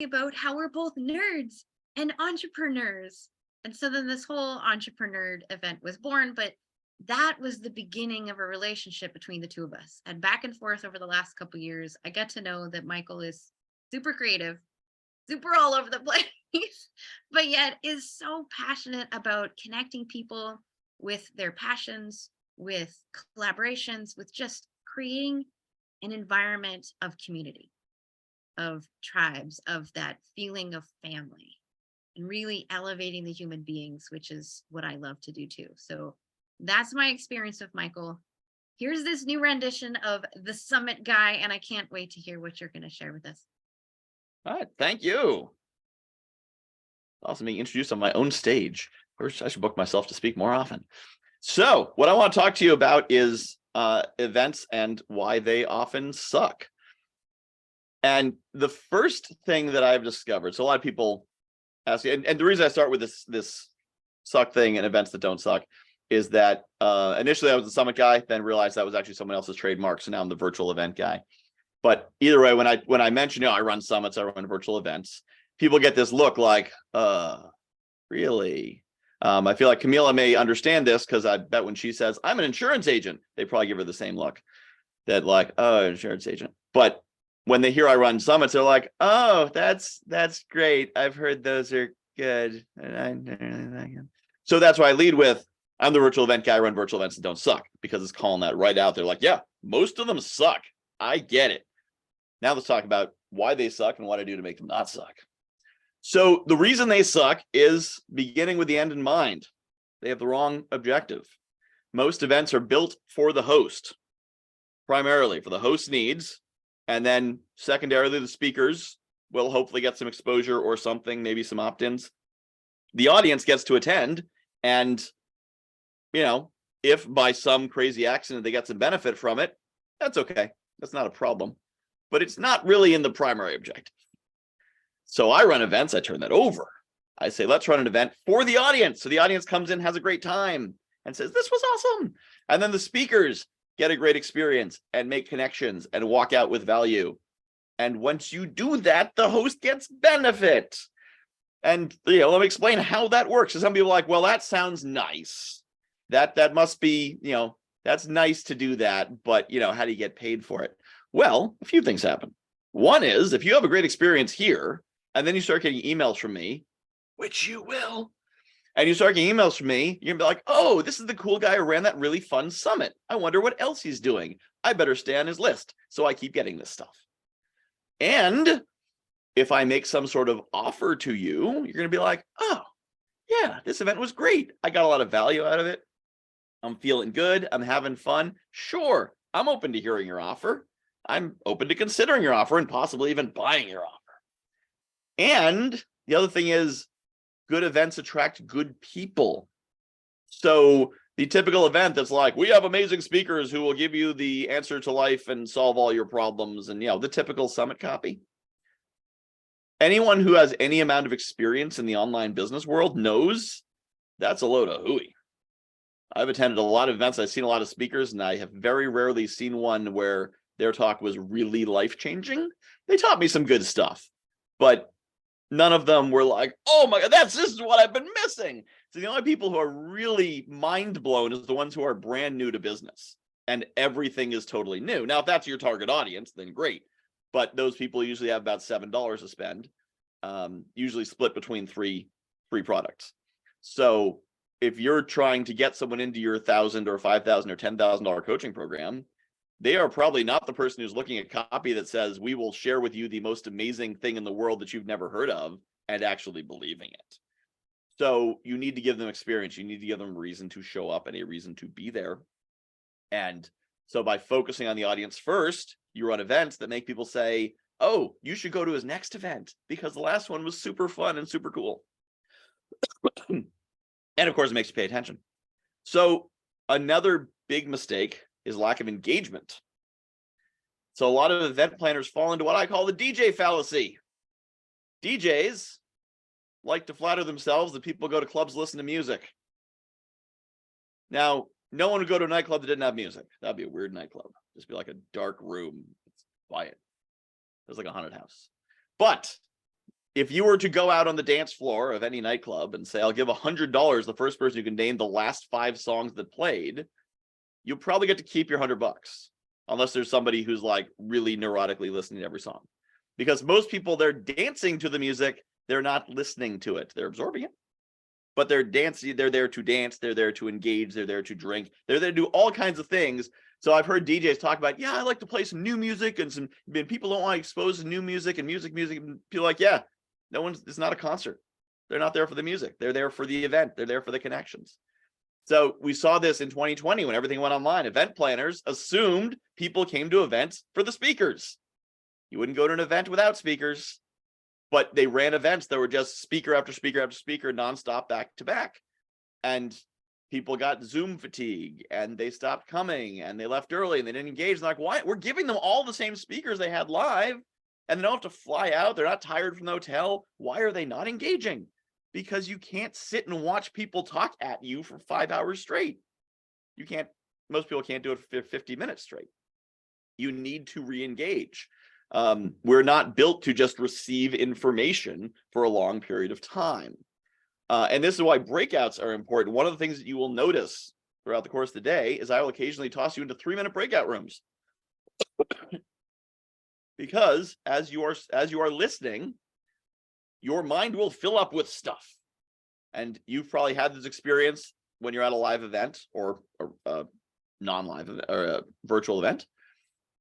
about how we're both nerds and entrepreneurs. And so then this whole EntrepreNERD event was born, but that was the beginning of a relationship between the two of us. And back and forth over the last couple of years, I get to know that Michael is super creative, super all over the place, but yet is so passionate about connecting people with their passions, with collaborations, with just creating an environment of community, of tribes, of that feeling of family, and really elevating the human beings, which is what I love to do too. So that's my experience with Michael. Here's this new rendition of The Summit Guy, and I can't wait to hear what you're going to share with us. All right, thank you. Awesome being introduced on my own stage. I should book myself to speak more often. So what I want to talk to you about is events and why they often suck. And the first thing that I've discovered, so a lot of people ask, and the reason I start with this suck thing and events that don't suck is that initially I was the summit guy, then realized that was actually someone else's trademark. So now I'm the virtual event guy. But either way, when I mention, I run summits, I run virtual events, people get this look like, really? I feel like Camila may understand this because I bet when she says, I'm an insurance agent, they probably give her the same look that like, oh, insurance agent. But when they hear I run summits, they're like, oh, that's great. I've heard those are good. So that's why I lead with, I'm the virtual event guy, I run virtual events that don't suck, because it's calling that right out there. Like, yeah, most of them suck. I get it. Now let's talk about why they suck and what I do to make them not suck. So the reason they suck is beginning with the end in mind. They have the wrong objective. Most events are built for the host, primarily for the host needs. And then secondarily, the speakers will hopefully get some exposure or something, maybe some opt-ins. The audience gets to attend. And, if by some crazy accident they get some benefit from it, that's okay. That's not a problem. But it's not really in the primary objective. So I run events, I turn that over. I say, let's run an event for the audience. So the audience comes in, has a great time, and says, this was awesome. And then the speakers get a great experience and make connections and walk out with value. And once you do that, the host gets benefit. And let me explain how that works. So some people are like, well, that sounds nice. That must be, that's nice to do that, but how do you get paid for it? Well, a few things happen. One is, if you have a great experience here, and then you start getting emails from me, which you will, and you start getting emails from me, you're gonna be like, oh, this is the cool guy who ran that really fun summit. I wonder what else he's doing. I better stay on his list. So I keep getting this stuff. And if I make some sort of offer to you, you're gonna be like, oh, yeah, this event was great. I got a lot of value out of it. I'm feeling good. I'm having fun. Sure, I'm open to hearing your offer. I'm open to considering your offer and possibly even buying your offer. And the other thing is, good events attract good people. So the typical event that's like, we have amazing speakers who will give you the answer to life and solve all your problems, and the typical summit copy. Anyone who has any amount of experience in the online business world knows that's a load of hooey. I've attended a lot of events, I've seen a lot of speakers, and I have very rarely seen one where their talk was really life-changing. They taught me some good stuff, but none of them were like, oh my God, this is what I've been missing. So the only people who are really mind blown is the ones who are brand new to business and everything is totally new. Now, if that's your target audience, then great. But those people usually have about $7 to spend, usually split between three products. So if you're trying to get someone into your $1,000 or $5,000 or $10,000 coaching program, they are probably not the person who's looking at copy that says, we will share with you the most amazing thing in the world that you've never heard of, and actually believing it. So you need to give them experience. You need to give them a reason to show up and a reason to be there. And so by focusing on the audience first, you run events that make people say, oh, you should go to his next event because the last one was super fun and super cool. And of course, it makes you pay attention. So another big mistake is lack of engagement. So a lot of event planners fall into what I call the DJ fallacy. DJs like to flatter themselves that people go to clubs, listen to music. Now, no one would go to a nightclub that didn't have music. That'd be a weird nightclub. Just be like a dark room. It's quiet. It's like a haunted house. But if you were to go out on the dance floor of any nightclub and say, I'll give $100 the first person who can name the last 5 songs that played, you'll probably get to keep your $100, unless there's somebody who's like really neurotically listening to every song. Because most people, they're dancing to the music, they're not listening to it. They're absorbing it, but they're dancing. They're there to dance. They're there to engage. They're there to drink. They're there to do all kinds of things. So I've heard DJs talk about, yeah, I like to play some new music, and people don't want to expose to new music and music. And people are like, yeah, it's not a concert. They're not there for the music. They're there for the event. They're there for the connections. So we saw this in 2020 when everything went online. Event planners assumed people came to events for the speakers. You wouldn't go to an event without speakers, but they ran events that were just speaker after speaker after speaker, nonstop, back to back. And people got Zoom fatigue, and they stopped coming, and they left early, and they didn't engage. They're like, why? We're giving them all the same speakers they had live, and they don't have to fly out. They're not tired from the hotel. Why are they not engaging? Because you can't sit and watch people talk at you for 5 hours straight. You can't, most people can't do it for 50 minutes straight. You need to re-engage. We're not built to just receive information for a long period of time. And this is why breakouts are important. One of the things that you will notice throughout the course of the day is I will occasionally toss you into 3-minute breakout rooms. Because as you are listening, your mind will fill up with stuff. And you've probably had this experience when you're at a live event or a non-live event or a virtual event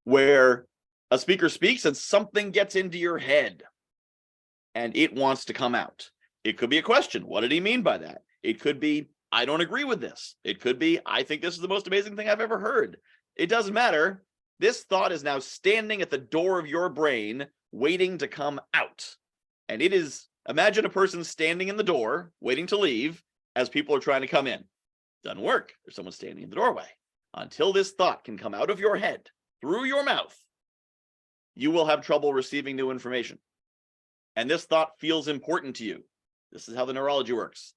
where a speaker speaks and something gets into your head and it wants to come out. It could be a question. What did he mean by that? It could be, I don't agree with this. It could be, I think this is the most amazing thing I've ever heard. It doesn't matter. This thought is now standing at the door of your brain, waiting to come out. And it is, imagine a person standing in the door, waiting to leave as people are trying to come in. Doesn't work. There's someone standing in the doorway. Until this thought can come out of your head, through your mouth, you will have trouble receiving new information. And this thought feels important to you. This is how the neurology works.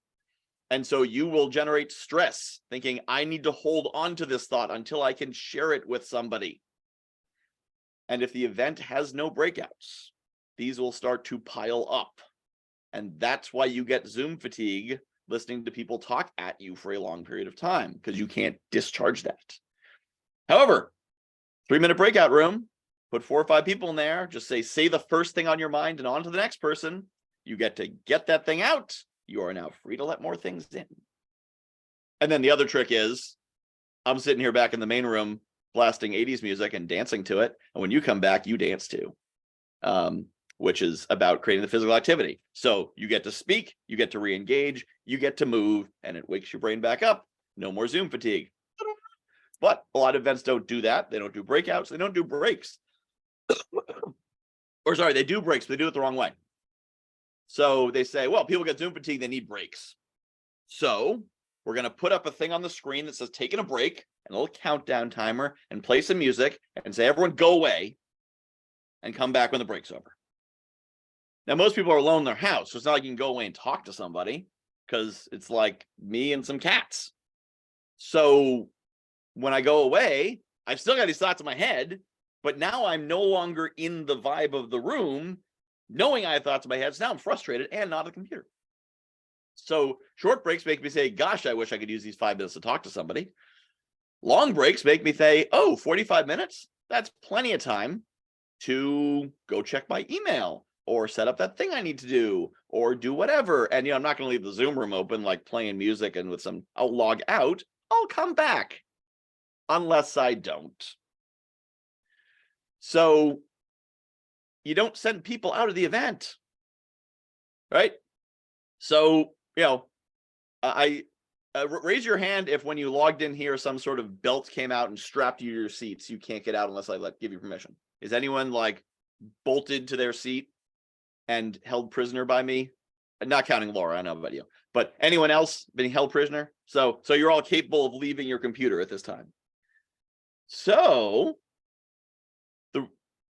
And so you will generate stress, thinking, I need to hold on to this thought until I can share it with somebody. And if the event has no breakouts, these will start to pile up. And that's why you get Zoom fatigue listening to people talk at you for a long period of time, because you can't discharge that. However, 3-minute breakout room, put 4 or 5 people in there, just say the first thing on your mind and on to the next person. You get to get that thing out. You are now free to let more things in. And then the other trick is, I'm sitting here back in the main room blasting 80s music and dancing to it. And when you come back, you dance too, which is about creating the physical activity. So you get to speak, you get to re-engage, you get to move, and it wakes your brain back up. No more Zoom fatigue. But a lot of events don't do that. They don't do breakouts. They don't do breaks. Or sorry, they do breaks, but they do it the wrong way. So they say, well, people get Zoom fatigue, they need breaks. So we're going to put up a thing on the screen that says taking a break, and a little countdown timer, and play some music and say, everyone go away and come back when the break's over. Now, most people are alone in their house, so it's not like you can go away and talk to somebody, because it's like me and some cats. So when I go away, I've still got these thoughts in my head, but now I'm no longer in the vibe of the room, knowing I have thoughts in my head. So now I'm frustrated and not at the computer. So short breaks make me say, gosh, I wish I could use these 5 minutes to talk to somebody. Long breaks make me say, oh, 45 minutes? That's plenty of time to go check my email or set up that thing I need to do or do whatever. And, I'm not going to leave the Zoom room open, like playing music and with some, I'll log out. I'll come back unless I don't. So you don't send people out of the event, right? So, raise your hand if when you logged in here, some sort of belt came out and strapped you to your seats. You can't get out unless I give you permission. Is anyone like bolted to their seat and held prisoner by me? Not counting Laura, I know about you, but anyone else being held prisoner? So you're all capable of leaving your computer at this time. So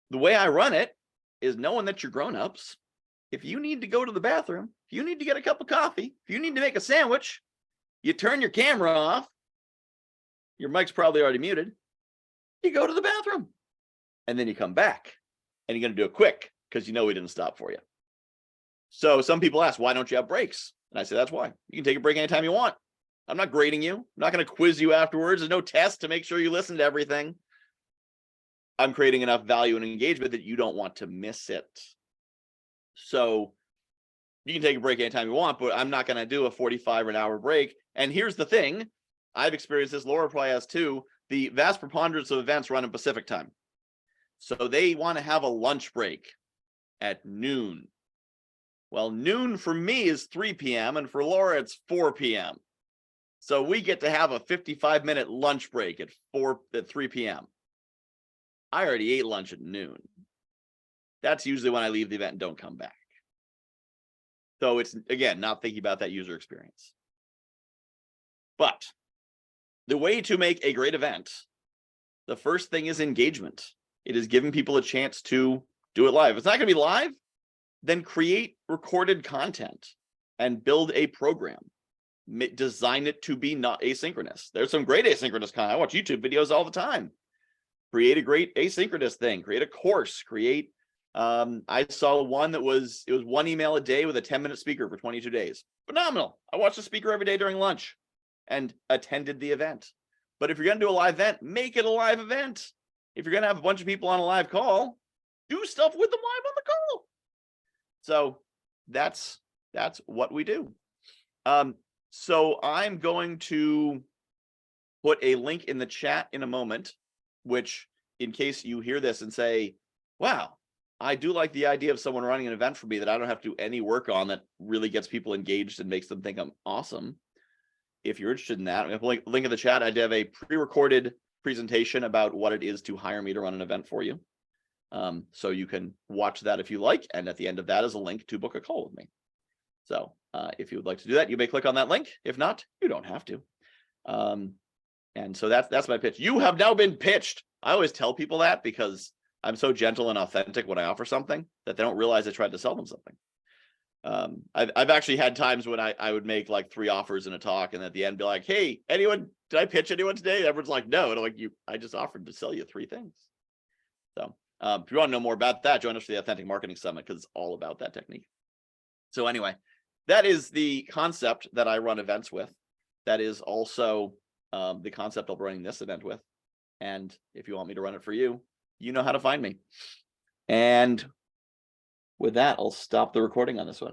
the way I run it is knowing that you're grown-ups. If you need to go to the bathroom, if you need to get a cup of coffee, if you need to make a sandwich, you turn your camera off. Your mic's probably already muted. You go to the bathroom and then you come back and you're going to do it quick because we didn't stop for you. So some people ask, why don't you have breaks? And I say, that's why. You can take a break anytime you want. I'm not grading you. I'm not going to quiz you afterwards. There's no test to make sure you listen to everything. I'm creating enough value and engagement that you don't want to miss it. So you can take a break anytime you want, but I'm not going to do a 45 or an hour break. And here's the thing. I've experienced this, Laura probably has too. The vast preponderance of events run in Pacific time. So they want to have a lunch break at noon. Well, noon for me is 3 p.m. and for Laura, it's 4 p.m. So we get to have a 55-minute lunch break at 3 p.m. I already ate lunch at noon. That's usually when I leave the event and don't come back. So it's, again, not thinking about that user experience. But the way to make a great event, the first thing is engagement. It is giving people a chance to do it live. If it's not going to be live, then create recorded content and build a program. Design it to be not asynchronous. There's some great asynchronous content. I watch YouTube videos all the time. Create a great asynchronous thing. Create a course. Create. I saw one that was 1 email a day with a 10-minute speaker for 22 days. Phenomenal. I watched the speaker every day during lunch and attended the event. But if you're going to do a live event, make it a live event. If you're going to have a bunch of people on a live call, do stuff with them live on the call. So that's what we do. So I'm going to put a link in the chat in a moment, which in case you hear this and say, wow, I do like the idea of someone running an event for me that I don't have to do any work on, that really gets people engaged and makes them think I'm awesome. If you're interested in that, I'm going to link in the chat. I have a pre-recorded presentation about what it is to hire me to run an event for you. So you can watch that if you like. And at the end of that is a link to book a call with me. So if you would like to do that, you may click on that link. If not, you don't have to. And so that's my pitch. You have now been pitched. I always tell people that because I'm so gentle and authentic when I offer something that they don't realize I tried to sell them something. I've actually had times when I would make like 3 offers in a talk and at the end be like, hey, did I pitch anyone today? Everyone's like, no. And I'm like, I just offered to sell you 3 things. So if you want to know more about that, join us for the Authentic Marketing Summit because it's all about that technique. So anyway, that is the concept that I run events with. That is also the concept of running this event with. And if you want me to run it for you, you know how to find me. And with that, I'll stop the recording on this one.